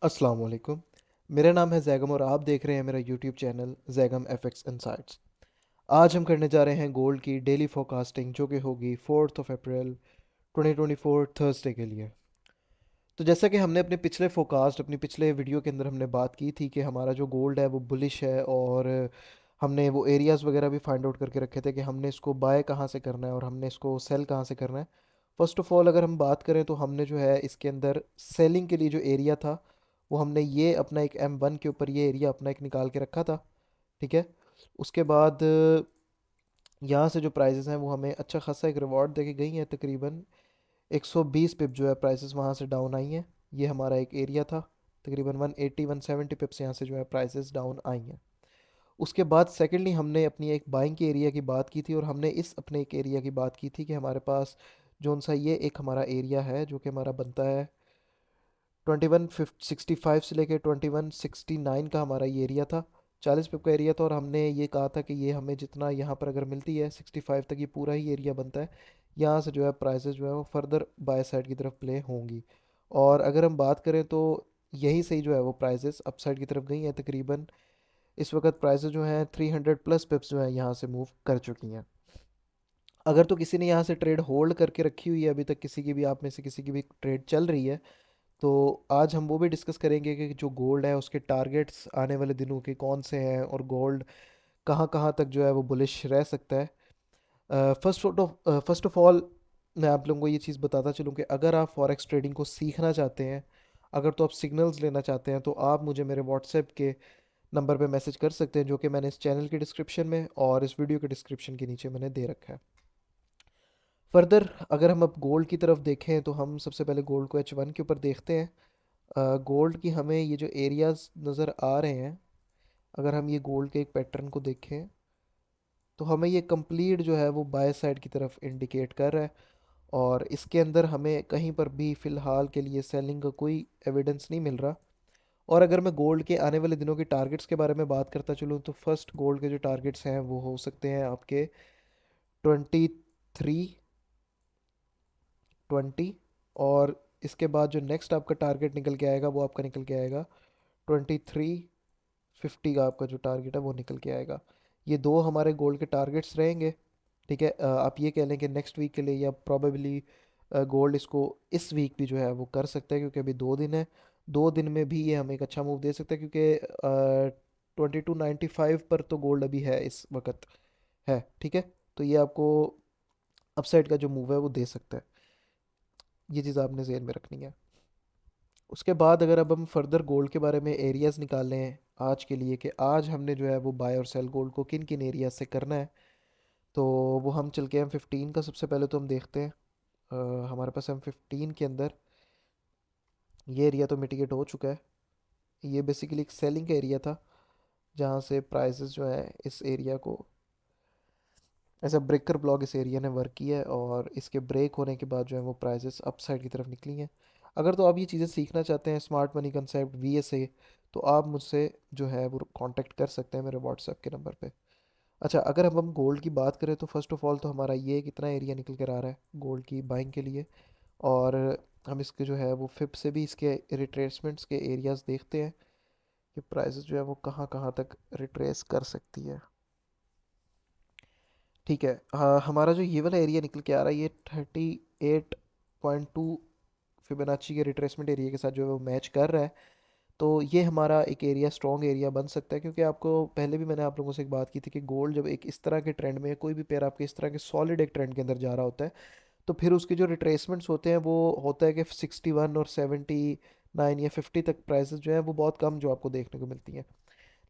अस्सलाम वालेकुम। मेरा नाम है जैगम और आप देख रहे हैं मेरा YouTube channel Zaigham FX insights. आज हम करने जा रहे हैं गोल्ड की डेली फोरकास्टिंग जो कि होगी 4 अप्रैल 2024 थर्सडे के लिए। तो जैसा कि हमने अपने पिछले फोरकास्ट अपनी पिछले वीडियो के अंदर हमने बात की थी कि हमारा जो गोल्ड है वो बुलिश है, और हमने वो एरियाज़ वगैरह भी फाइंड आउट करके रखे थे कि हमने इसको बाय कहाँ से करना है और हमने इसको सेल कहाँ से करना है। फ़र्स्ट ऑफ़ ऑल अगर हम बात करें तो हमने जो है इसके अंदर सेलिंग के लिए जो एरिया था वो हमने ये अपना एक M1 के ऊपर ये एरिया अपना एक निकाल के रखा था। ठीक है। उसके बाद यहाँ से जो प्राइजेस हैं वो हमें अच्छा खासा एक रिवॉर्ड देके गई हैं, तकरीबन 120 पिप जो है प्राइसेस वहाँ से डाउन आई हैं। ये हमारा एक एरिया था, तकरीबन 180 170 पिप्स यहाँ से जो है प्राइसेस डाउन आई हैं। उसके बाद सेकेंडली हमने अपनी एक बाइंग के एरिया की बात की थी, और हमने इस अपने एक एरिया की बात की थी कि हमारे पास जोन सा ये एक हमारा एरिया है जो कि हमारा बनता है 2165 से लेके 2169 का हमारा ये एरिया था। 40 पिप का एरिया था, और हमने ये कहा था कि ये हमें जितना यहाँ पर अगर मिलती है 65 तक ये पूरा ही एरिया बनता है। यहाँ से जो है प्राइसेस जो है वो फर्दर बाय साइड की तरफ प्ले होंगी। और अगर हम बात करें तो यहीं से ही जो है वो प्राइसेस अप साइड की तरफ गई हैं। तकरीबन इस वक्त प्राइसेस जो हैं 300 प्लस पिप्स जो है यहाँ से मूव कर चुकी हैं। अगर तो किसी ने यहाँ से ट्रेड होल्ड करके रखी हुई है, अभी तक किसी की भी आप में से किसी की भी ट्रेड चल रही है, तो आज हम वो भी डिस्कस करेंगे कि जो गोल्ड है उसके टारगेट्स आने वाले दिनों के कौन से हैं, और गोल्ड कहाँ कहाँ तक जो है वो बुलिश रह सकता है। फर्स्ट ऑफ ऑल मैं आप लोगों को ये चीज़ बताता चलूँ कि अगर आप फॉरेक्स ट्रेडिंग को सीखना चाहते हैं, अगर तो आप सिग्नल्स लेना चाहते हैं, तो आप मुझे मेरे व्हाट्सएप के नंबर पे मैसेज कर सकते हैं, जो कि मैंने इस चैनल के डिस्क्रिप्शन में और इस वीडियो के डिस्क्रिप्शन के नीचे मैंने दे रखा है। फर्दर अगर हम अब गोल्ड की तरफ देखें तो हम सबसे पहले गोल्ड को H1 के ऊपर देखते हैं। गोल्ड की हमें ये जो एरियाज नज़र आ रहे हैं, अगर हम ये गोल्ड के एक पैटर्न को देखें तो हमें ये कंप्लीट जो है वो बाय साइड की तरफ इंडिकेट कर रहा है, और इसके अंदर हमें कहीं पर भी फ़िलहाल के लिए सेलिंग का कोई एविडेंस नहीं मिल रहा। और अगर मैं गोल्ड के आने वाले दिनों के टारगेट्स के बारे में बात करता चलूँ तो फर्स्ट गोल्ड के जो टारगेट्स हैं वो हो सकते हैं आपके 23 20, और इसके बाद जो नेक्स्ट आपका टारगेट निकल के आएगा वो आपका निकल के आएगा 2350 का आपका जो टारगेट है वो निकल के आएगा। ये दो हमारे गोल्ड के टारगेट्स रहेंगे। ठीक है। आप ये कह लें कि नेक्स्ट वीक के लिए, या प्रॉबेबली गोल्ड इसको इस वीक भी जो है वो कर सकता है, क्योंकि अभी 2 दिन है। 2 दिन में भी ये हमें एक अच्छा मूव दे सकता है, क्योंकि 2295 पर तो गोल्ड अभी है इस वक्त है। ठीक है। तो ये आपको अपसाइड का जो मूव है वो दे सकता है। ये चीज़ आपने जहन में रखनी है। उसके बाद अगर अब हम फर्दर गोल्ड के बारे में एरियाज़ निकाल लें आज के लिए, कि आज हमने जो है वो बाय और सेल गोल्ड को किन किन एरियाज से करना है, तो वो हम चल के M15 का सबसे पहले तो हम देखते हैं। हमारे पास M15 के अंदर ये एरिया तो मिटिगेट हो चुका है। ये बेसिकली एक सेलिंग का एरिया था, जहाँ से प्राइसेस जो है इस एरिया को ऐसा ब्रेकर ब्लॉक इस एरिया ने वर्क किया है, और इसके ब्रेक होने के बाद जो है वो प्राइसेस अप साइड की तरफ निकली हैं। अगर तो आप ये चीज़ें सीखना चाहते हैं, स्मार्ट मनी कंसेप्ट VSA, तो आप मुझसे जो है वो कांटेक्ट कर सकते हैं मेरे व्हाट्सएप के नंबर पे। अच्छा, अगर हम गोल्ड की बात करें तो फर्स्ट ऑफ ऑल तो हमारा ये कितना एरिया निकल कर आ रहा है गोल्ड की बाइंग के लिए, और हम इसके जो है वो फिप से भी इसके रिट्रेसमेंट्स के एरियाज देखते हैं कि प्राइसेस जो है वो कहाँ कहाँ तक रिट्रेस कर सकती है। ठीक है। हाँ, हमारा जो ये वाला एरिया निकल के आ रहा है ये 38.2 फिबोनाची के रिट्रेसमेंट एरिया के साथ जो है वो मैच कर रहा है। तो ये हमारा एक एरिया स्ट्रॉन्ग एरिया बन सकता है, क्योंकि आपको पहले भी मैंने आप लोगों से एक बात की थी कि गोल्ड जब एक इस तरह के ट्रेंड में, कोई भी पेयर आपके इस तरह के सॉलिड एक ट्रेंड के अंदर जा रहा होता है, तो फिर उसके जो रिट्रेसमेंट्स होते हैं वो होता है कि 61 और 79 या 50 तक प्राइसेस जो है वो बहुत कम जो आपको देखने को मिलती हैं।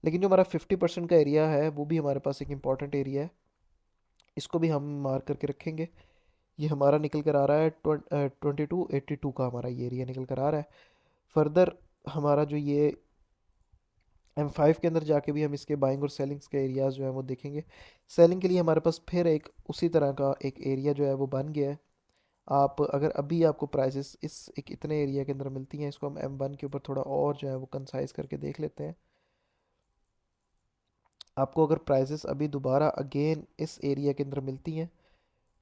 लेकिन जो हमारा 50% का एरिया है वो भी हमारे पास एक इंपॉर्टेंट एरिया है, इसको भी हम मार्क करके रखेंगे। ये हमारा निकल कर आ रहा है 2282 का हमारा ये एरिया निकल कर आ रहा है। फर्दर हमारा जो ये M5 के अंदर जाके भी हम इसके बाइंग और सेलिंग्स के एरियाज जो है वो देखेंगे। सेलिंग के लिए हमारे पास फिर एक उसी तरह का एक एरिया जो है वो बन गया है। आप अगर अभी आपको प्राइसेस इस एक इतने एरिया के अंदर मिलती हैं, इसको हम M1 के ऊपर थोड़ा और जो है वो कंसाइज करके देख लेते हैं। आपको अगर प्राइसेस अभी दोबारा अगेन इस एरिया के अंदर मिलती हैं,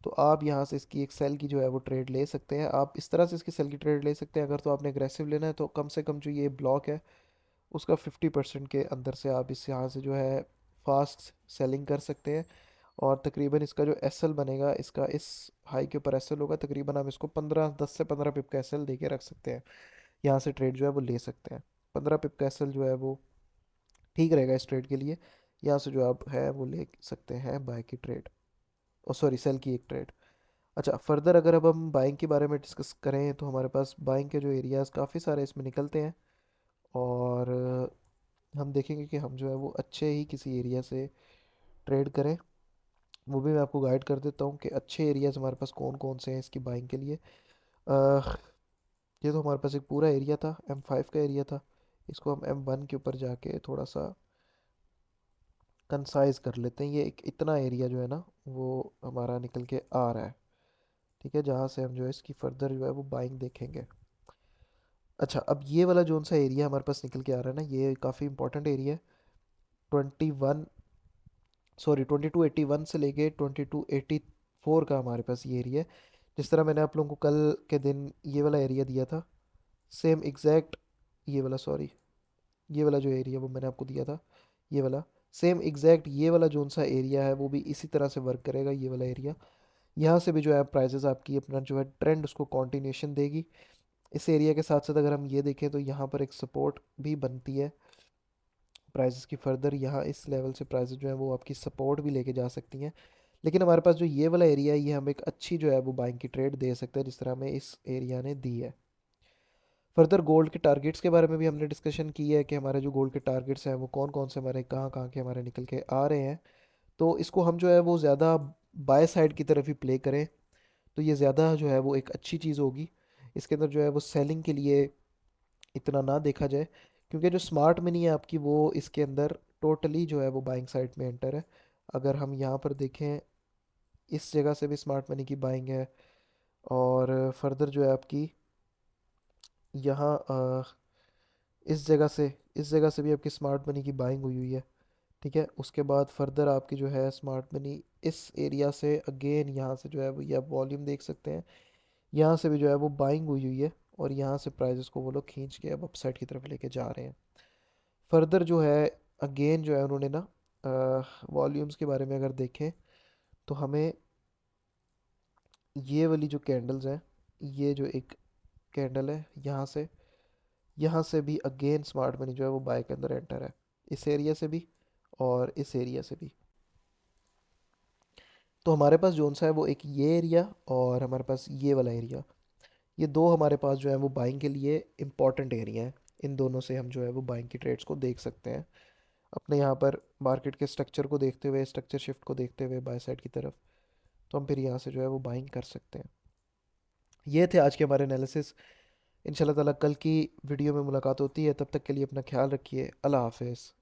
तो आप यहाँ से इसकी एक सेल की जो है वो ट्रेड ले सकते हैं। आप इस तरह से इसकी सेल की ट्रेड ले सकते हैं। अगर तो आपने एग्रेसिव लेना है तो कम से कम जो ये ब्लॉक है उसका 50% के अंदर से आप इस यहाँ से जो है फास्ट सेलिंग कर सकते हैं। और तकरीबन इसका जो एस एल बनेगा, इसका इस हाई के ऊपर एस एल होगा, तकरीबन आप इसको 10 से 15 पिप का एस एल दे के रख सकते हैं। यहाँ से ट्रेड जो है वो ले सकते हैं। 15 पिप का एस एल जो है वो ठीक रहेगा इस ट्रेड के लिए। यहाँ से जो आप है वो ले सकते हैं बाय की ट्रेड, ओ सॉरी सेल की एक ट्रेड। अच्छा, फर्दर अगर अब हम बाइंग के बारे में डिस्कस करें तो हमारे पास बाइंग के जो एरियाज़ काफ़ी सारे इसमें निकलते हैं। और हम देखेंगे कि हम जो है वो अच्छे ही किसी एरिया से ट्रेड करें। वो भी मैं आपको गाइड कर देता हूँ कि अच्छे एरियाज़ हमारे पास कौन कौन से हैं इसकी बाइंग के लिए। ये तो हमारे पास एक पूरा एरिया था, M5 का एरिया था। इसको हम M1 के ऊपर जाके थोड़ा सा कंसाइज कर लेते हैं। ये एक इतना एरिया जो है ना वो हमारा निकल के आ रहा है, ठीक है, जहाँ से हम जो है इसकी फर्दर जो है वो बाइंग देखेंगे। अच्छा, अब ये वाला जोन सा एरिया हमारे पास निकल के आ रहा है ना, ये काफ़ी इंपॉर्टेंट एरिया है। 2281 से लेके 2284 का हमारे पास ये एरिया है। जिस तरह मैंने आप लोगों को कल के दिन ये वाला एरिया दिया था, सेम एग्जैक्ट ये वाला, सॉरी, ये वाला जो एरिया वो मैंने आपको दिया था, ये वाला सेम एग्जैक्ट ये वाला जोन सा एरिया है वो भी इसी तरह से वर्क करेगा। ये वाला एरिया, यहाँ से भी जो है प्राइजेस आपकी अपना जो है ट्रेंड उसको कॉन्टिन्यूशन देगी। इस एरिया के साथ साथ अगर हम ये देखें तो यहाँ पर एक सपोर्ट भी बनती है प्राइजेस की। फर्दर यहाँ इस लेवल से प्राइजेस जो है वो आपकी सपोर्ट भी लेके जा सकती हैं। लेकिन हमारे पास जो ये वाला एरिया है ये हम एक अच्छी जो है वो बाइंग की ट्रेड दे सकते हैं, जिस तरह हमें इस एरिया ने दी है। फर्दर गोल्ड के टारगेट्स के बारे में भी हमने डिस्कशन की है कि हमारे जो गोल्ड के टारगेट्स हैं वो कौन कौन से हमारे कहाँ कहाँ के हमारे निकल के आ रहे हैं। तो इसको हम जो है वो ज़्यादा बाय साइड की तरफ ही प्ले करें तो ये ज़्यादा जो है वो एक अच्छी चीज़ होगी। इसके अंदर जो है वो सेलिंग के लिए इतना ना देखा जाए, क्योंकि जो स्मार्ट मनी है आपकी वो इसके अंदर टोटली जो है वो बाइंग साइड में एंटर है। अगर हम यहाँ पर देखें, इस जगह से भी स्मार्ट मनी की बाइंग है। और फर्दर जो है आपकी यहाँ इस जगह से भी आपकी स्मार्ट मनी की बाइंग हुई हुई है, ठीक है। उसके बाद फर्दर आपकी जो है स्मार्ट मनी इस एरिया से अगेन यहाँ से जो है वो ये आप वॉल्यूम देख सकते हैं, यहाँ से भी जो है वो बाइंग हुई हुई है। और यहाँ से प्राइजेस को वो लोग खींच के अब अपसाइड की तरफ लेके जा रहे हैं। फर्दर जो है अगेन जो है उन्होंने ना वॉल्यूम्स के बारे में अगर देखें तो हमें ये वाली जो कैंडल्स हैं, ये जो एक कैंडल है यहाँ से भी अगेन स्मार्ट मनी जो है वो बाय के अंदर एंटर है, इस एरिया से भी और इस एरिया से भी। तो हमारे पास जोन सा है वो एक ये एरिया और हमारे पास ये वाला एरिया, ये दो हमारे पास जो है वो बाइंग के लिए इम्पॉर्टेंट एरिया है। इन दोनों से हम जो है वो बाइंग की ट्रेड्स को देख सकते हैं अपने यहाँ पर मार्केट के स्ट्रक्चर को देखते हुए, स्ट्रक्चर शिफ्ट को देखते हुए बाय साइड की तरफ। तो हम फिर यहाँ से जो है वो बाइंग कर सकते हैं। ये थे आज के हमारे एनालिसिस। इंशाल्लाह ताला कल की वीडियो में मुलाकात होती है, तब तक के लिए अपना ख्याल रखिए। अल्लाह हाफिज़।